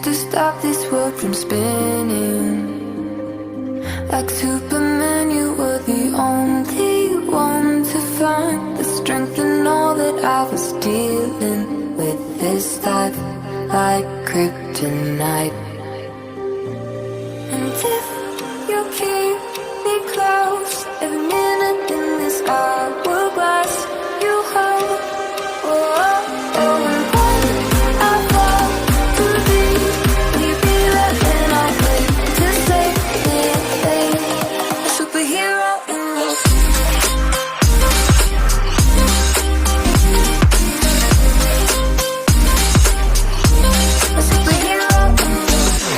used to stop this world from spinning. Like Superman, you were the only one to find the strength in all that I was dealing with. This life like kryptonite. And if you keep me close, every minute in this hourglass you hold. Oh, oh, oh. And when I fall to thee, will you be there when I wait to save me? A superhero in your a superhero in your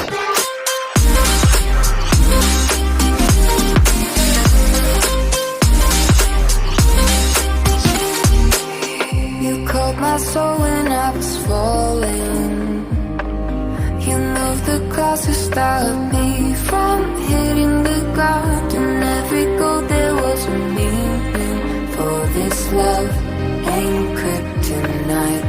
You called my soul when I was falling. You moved the clouds to stop me from hitting the ground. And every goal there was a meaning. For this love ain't kryptonite.